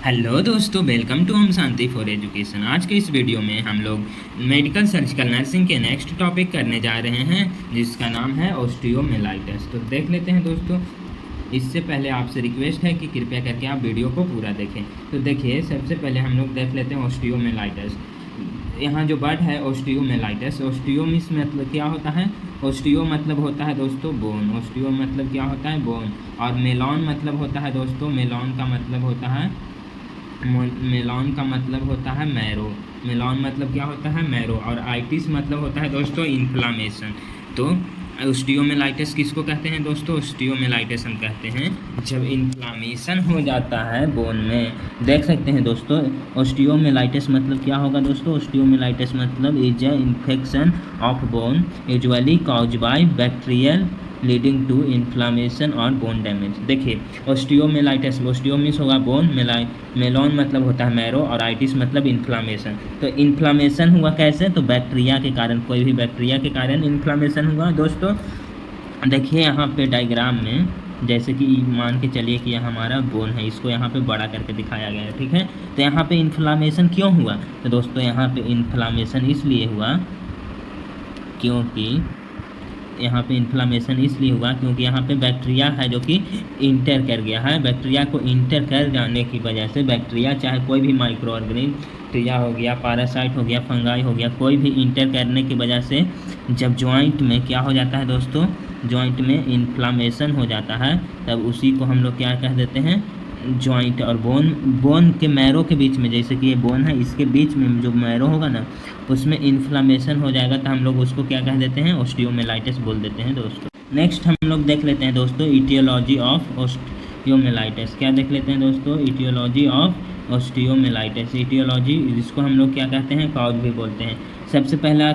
Hello दोस्तों, welcome to हम शांति for education. आज के इस वीडियो में हम लोग मेडिकल सर्जिकल नर्सिंग के नेक्स्ट टॉपिक करने जा रहे हैं, जिसका नाम है ऑस्टियोमियलाइटिस। तो देख लेते हैं दोस्तों। इससे पहले आपसे रिक्वेस्ट है कि कृपया करके आप वीडियो को पूरा देखें। तो देखिए, सबसे पहले हम लोग देख लेते हैं ऑस्टियोमियलाइटिस। यहाँ जो वर्ड है ऑस्टियोमियलाइटिस, ऑस्टियोमिस मतलब क्या होता है? ऑस्टियो मतलब होता है दोस्तों बोन। ऑस्टियो मतलब क्या होता है? बोन। और मेलॉन मतलब होता है दोस्तों, मेलॉन का मतलब होता है मैरो। मेलॉन मतलब क्या होता है? मैरो। और आइटिस मतलब होता है दोस्तों इन्फ्लामेशन। तो ऑस्टियोमियलाइटिस किसको कहते हैं दोस्तों? ऑस्टियोमियलाइटिस हम कहते हैं जब इन्फ्लामेशन हो जाता है बोन में। देख सकते हैं दोस्तों, ऑस्टियोमियलाइटिस मतलब क्या होगा दोस्तों? ऑस्टियोमियलाइटिस मतलब is a infection of bone usually caused by bacterial leading to inflammation और बोन डैमेज। देखिए, ऑस्टियोमियलाइटिस, ऑस्टियोमिस होगा बोन, मेलॉन मतलब होता है मैरो, और आइटिस मतलब इन्फ्लामेशन। तो इन्फ्लामेशन हुआ कैसे? तो बैक्टीरिया के कारण, कोई भी बैक्टीरिया के कारण इन्फ्लामेशन हुआ दोस्तों। देखिए यहाँ पे डायग्राम में, जैसे कि मान के चलिए कि यह हमारा बोन है, इसको यहाँ पे बड़ा करके दिखाया गया है, ठीक है। तो यहाँ पे इन्फ्लामेशन क्यों हुआ? तो दोस्तों यहाँ पे इन्फ्लामेशन इसलिए हुआ क्योंकि यहाँ पे बैक्टीरिया है जो कि इंटर कर गया है। बैक्टीरिया को इंटर कर जाने की वजह से, बैक्टीरिया चाहे कोई भी माइक्रो ऑर्गेनिज्म, टीया हो गया, पैरासाइट हो गया, फंगाई हो गया, कोई भी इंटर करने की वजह से जब जॉइंट में क्या हो जाता है दोस्तों? जॉइंट में इन्फ्लामेशन हो जाता है, तब उसी को हम लोग क्या कह देते हैं? जॉइंट और बोन के मैरो के बीच में, जैसे कि ये बोन है, इसके बीच में जो मैरो होगा ना, उसमें इन्फ्लामेशन हो जाएगा, तो हम लोग उसको क्या कह देते हैं? ऑस्टियोमियलाइटिस बोल देते हैं दोस्तों। नेक्स्ट हम लोग देख लेते हैं दोस्तों इटियोलॉजी ऑफ ऑस्टियोमियलाइटिस। क्या देख लेते हैं दोस्तों? Etiology of ऑस्टियोमियलाइटिस। इटियोलॉजी, जिसको हम लोग क्या कहते हैं? कॉज भी बोलते हैं। सबसे पहला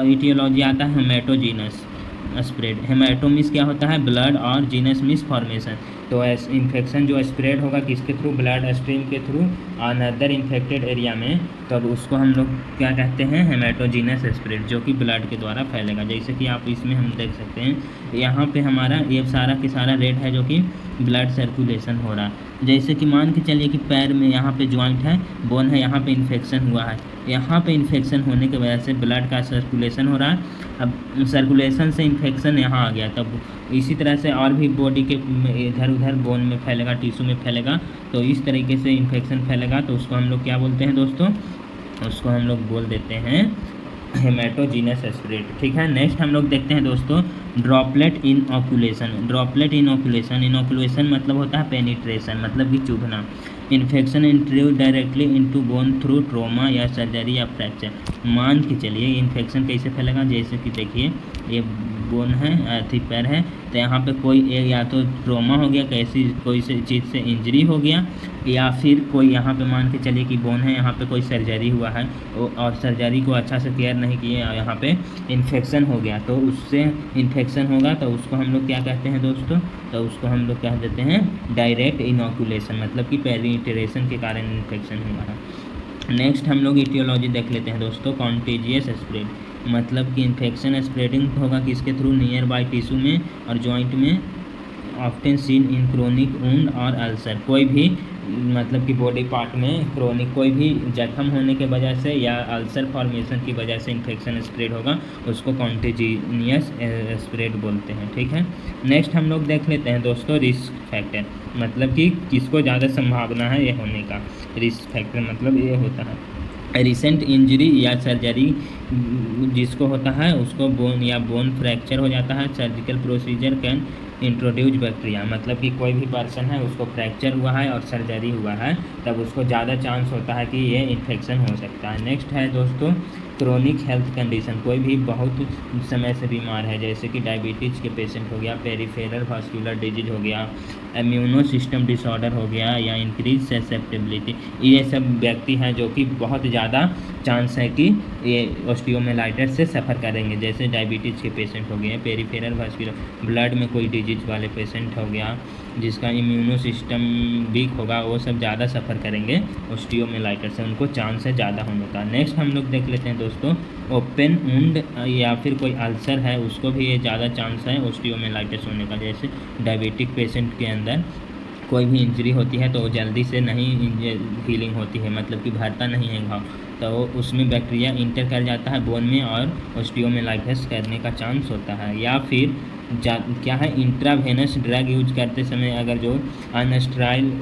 इटियोलॉजी आता है हेमेटोजीनस स्प्रेड। हेमेटोमिस क्या होता है? ब्लड, और जीनस मिस फॉर्मेशन। तो इन्फेक्शन जो स्प्रेड होगा किसके थ्रू? ब्लड स्ट्रीम के थ्रू अनदर इन्फेक्टेड एरिया में, तब उसको हम लोग क्या कहते हैं? हेमेटोजीनस स्प्रेड, जो कि ब्लड के द्वारा फैलेगा। जैसे कि आप इसमें हम देख सकते हैं, यहाँ पे हमारा ये सारा के सारा रेड है, जो कि ब्लड सर्कुलेशन हो रहा है। जैसे कि मान के चलिए कि पैर में यहाँ पे जॉइंट है, बोन है, यहाँ पे इन्फेक्शन हुआ है। यहाँ पे इन्फेक्शन होने की वजह से ब्लड का सर्कुलेशन हो रहा है। अब सर्कुलेशन से इन्फेक्शन यहाँ आ गया, तब इसी तरह से और भी बॉडी के इधर उधर बोन में फैलेगा, टिश्यू में फैलेगा, तो इस तरीके से इन्फेक्शन फैलेगा। तो उसको हम लोग क्या बोलते हैं दोस्तों? उसको हम लोग बोल देते हैं हेमेटोजीनस स्प्रेड, ठीक है। नेक्स्ट हम लोग देखते हैं दोस्तों ड्रॉपलेट इनऑकुलेशन। ड्रॉपलेट इनऑकुलेशन मतलब होता है पेनिट्रेशन, मतलब कि चुभना। Infection introduce directly into bone through trauma या सर्जरी या फ्रैक्चर। मान के चलिए इन्फेक्शन कैसे फैलेगा? जैसे कि देखिए, ये बोन है, अर्थी पैर है, तो यहाँ पे कोई या तो ट्रोमा हो गया, कैसी कोई से चीज़ से इंजरी हो गया, या फिर कोई यहाँ पे मान के चलिए कि बोन है, यहाँ पे कोई सर्जरी हुआ है और सर्जरी को अच्छा से केयर नहीं किए, यहाँ पे इन्फेक्शन हो गया, तो उससे इन्फेक्शन होगा, तो उसको हम लोग क्या कहते हैं दोस्तों? तो उसको हम लोग कह देते हैं डायरेक्ट इनॉकुलेशन, मतलब कि पेनिट्रेशन के कारण इन्फेक्शन हुआ है। नेक्स्ट हम लोग इटियोलॉजी देख लेते हैं दोस्तों कॉन्टेजियस स्प्रेड, मतलब कि इन्फेक्शन स्प्रेडिंग होगा किसके थ्रू? नियर बाय टिश्यू में और जॉइंट में, often seen in chronic wound और अल्सर। कोई भी मतलब कि बॉडी पार्ट में क्रोनिक कोई भी जख्म होने के वजह से या अल्सर फॉर्मेशन की वजह से इन्फेक्शन स्प्रेड होगा, उसको कॉन्टेजियस स्प्रेड बोलते हैं, ठीक है। नेक्स्ट हम लोग देख लेते हैं दोस्तों रिस्क फैक्टर, मतलब कि किसको ज़्यादा संभावना है ये होने का। रिस्क फैक्टर मतलब ये होता है रिसेंट इंजरी या सर्जरी, जिसको होता है उसको बोन फ्रैक्चर हो जाता है। Surgical procedure can introduce bacteria, मतलब कि कोई भी पर्सन है, उसको फ्रैक्चर हुआ है और सर्जरी हुआ है, तब उसको ज़्यादा चांस होता है कि ये इन्फेक्शन हो सकता है। नेक्स्ट है दोस्तों क्रोनिक हेल्थ कंडीशन, कोई भी बहुत समय से बीमार है, जैसे कि डायबिटीज़ के पेशेंट हो गया, पेरिफेरल वास्कुलर डिजीज हो गया, इम्यूनो सिस्टम डिसऑर्डर हो गया, या इंक्रीज ससेप्टेबिलिटी। ये सब व्यक्ति हैं जो कि बहुत ज़्यादा चांस है कि ये ऑस्टियोमियलाइटिस से सफ़र करेंगे। जैसे डायबिटीज़ के पेशेंट हो गए, पेरिफेरल वास्कुलर, ब्लड में कोई डिजीज वाले पेशेंट हो गया, जिसका इम्यूनो सिस्टम वीक होगा, वो सब ज़्यादा सफ़र करेंगे ऑस्टियोमियलाइटिस से, उनको चांस है ज़्यादा होने का। नेक्स्ट हम लोग देख लेते हैं दोस्तों ओपन वुंड या फिर कोई अल्सर है, उसको भी ये ज़्यादा चांस है ऑस्टियोमियलाइटिस होने का। जैसे डायबिटिक पेशेंट के अंदर कोई भी इंजरी होती है तो जल्दी से नहीं हीलिंग होती है, मतलब कि भरता नहीं है घाव, तो उसमें बैक्टीरिया इंटर कर जाता है बोन में और ऑस्टियोमाइलाइटिस करने का चांस होता है। या फिर क्या है, इंट्रावेनस ड्रग यूज करते समय अगर जो अनस्टेराइल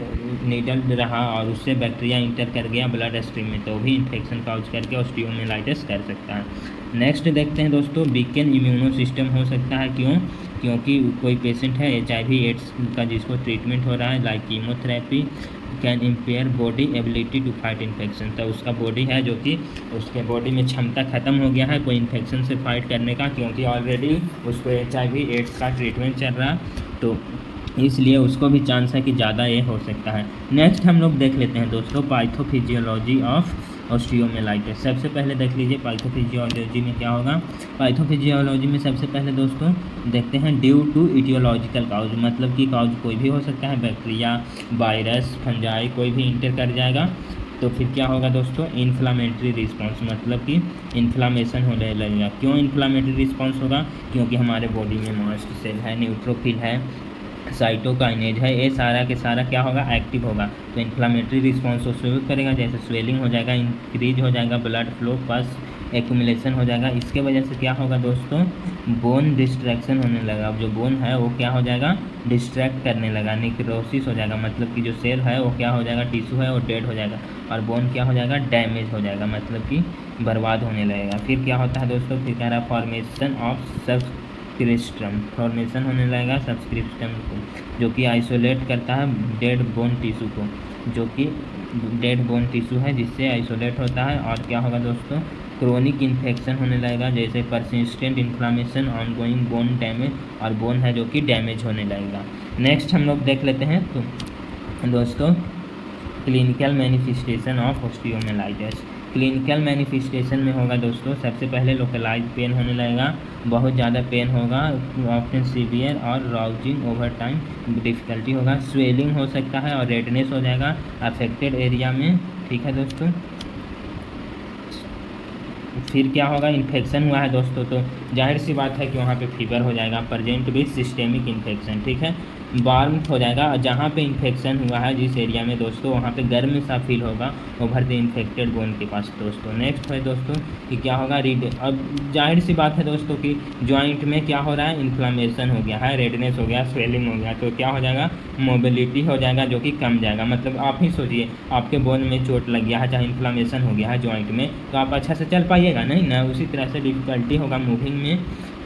नीडल रहा और उससे बैक्टीरिया इंटर कर गया ब्लड स्ट्रीम में, तो भी इन्फेक्शन काउज करके ऑस्टियोमाइलाइटिस कर सकता है। नेक्स्ट देखते हैं दोस्तों, वीकेन इम्यूनो सिस्टम हो सकता है। क्यों? क्योंकि कोई पेशेंट है HIV एड्स का जिसको ट्रीटमेंट हो रहा है, like chemotherapy can impair body ability to fight infection, तो उसका बॉडी है जो कि उसके बॉडी में क्षमता ख़त्म हो गया है कोई इन्फेक्शन से फाइट करने का, क्योंकि ऑलरेडी उसको HIV एड्स का ट्रीटमेंट चल रहा, तो इसलिए उसको भी चांस है कि ज़्यादा ये हो सकता है। नेक्स्ट हम लोग देख लेते हैं दोस्तों, पाइथोफिजियोलॉजी ऑफ ऑस्टियोमाइलाइटिस। सबसे पहले देख लीजिए पाइथोफिजियोलॉजी में क्या होगा। पाइथोफिजियोलॉजी में सबसे पहले दोस्तों देखते हैं ड्यू टू इटियोलॉजिकल काउज, मतलब कि काउज कोई भी हो सकता है, बैक्टीरिया, वायरस, फंजाई, कोई भी इंटर कर जाएगा, तो फिर क्या होगा दोस्तों, इन्फ्लामेटरी रिस्पॉन्स, मतलब कि इन्फ्लामेशन होने लगेगा। क्यों इन्फ्लामेटरी रिस्पॉन्स होगा? क्योंकि हमारे बॉडी में मास्ट सेल है, न्यूट्रोफिल है, साइटोकाइनेज है, ये सारा के सारा क्या होगा, एक्टिव होगा, तो इन्फ्लामेटरी रिस्पॉन्स को शुरू करेगा, जैसे स्वेलिंग हो जाएगा, इंक्रीज हो जाएगा ब्लड फ्लो, पस एक्यूमुलेशन हो जाएगा। इसके वजह से क्या होगा दोस्तों, बोन डिस्ट्रैक्शन होने लगा, अब जो बोन है वो क्या हो जाएगा, डिस्ट्रैक्ट करने लगा, निक्रोसिस हो जाएगा, मतलब कि जो सेल है वो क्या हो जाएगा, टिश्यू है वो डेड हो जाएगा, और बोन क्या हो जाएगा, डैमेज हो जाएगा, मतलब कि बर्बाद होने लगेगा। फिर क्या होता है दोस्तों, फिर कह रहा है फॉर्मेशन ऑफ सबस्क्रिप्टम, फॉर्मेशन होने लगेगा सबस्क्रिप्टम को, जो कि आइसोलेट करता है डेड बोन टिश्यू को, जो कि डेड बोन टिश्यू है जिससे आइसोलेट होता है। और क्या होगा दोस्तों, क्रोनिक इन्फेक्शन होने लगेगा, जैसे persistent inflammation, ongoing bone damage, और बोन है जो कि डैमेज होने लगेगा। नेक्स्ट हम लोग देख लेते हैं तो दोस्तों, clinical manifestation of osteomyelitis. Clinical manifestation में होगा दोस्तों, सबसे पहले लोकलाइज पेन होने लगेगा, बहुत ज़्यादा पेन होगा, ऑफ्टन सीवियर और राउजिंग ओवर टाइम डिफ़िकल्टी होगा, स्वेलिंग हो सकता है और रेडनेस हो जाएगा अफेक्टेड एरिया में, ठीक है दोस्तों। फिर क्या होगा, इन्फेक्शन हुआ है दोस्तों, तो जाहिर सी बात है कि वहाँ पे फीवर हो जाएगा, प्रेजेंट विद सिस्टेमिक इन्फेक्शन, ठीक है, वार्म हो जाएगा, जहाँ पे इन्फेक्शन हुआ है जिस एरिया में दोस्तों, वहाँ पे गर्म सा फील होगा ओवर द इन्फेक्टेड बोन के पास दोस्तों। नेक्स्ट है दोस्तों कि क्या होगा, अब जाहिर सी बात है दोस्तों कि जॉइंट में क्या हो रहा है, इन्फ्लामेशन हो गया है, रेडनेस हो गया, स्वेलिंग हो गया, तो क्या हो जाएगा, मोबिलिटी हो जाएगा जो कि कम जाएगा, मतलब आप ही सोचिए आपके बोन में चोट लग गया है, चाहे इन्फ्लामेशन हो गया है जॉइंट में, तो आप अच्छा से चल पाइएगा नहीं ना, उसी तरह से डिफ़िकल्टी होगा मूविंग में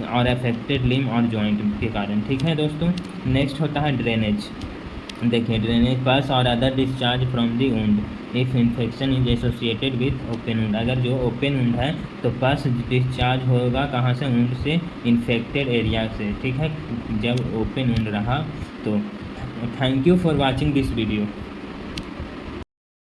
और अफेक्टेड लिम और जॉइंट के कारण, ठीक है दोस्तों। नेक्स्ट होता है ड्रेनेज। देखिए ड्रेनेज, पस और other discharge from the wound if infection is associated with open wound, अगर जो ओपन वुंड है तो पस डिस्चार्ज होगा कहाँ से, वुंड से, इन्फेक्टेड एरिया से, ठीक है, जब ओपन वुंड रहा तो। Thank you for watching this video.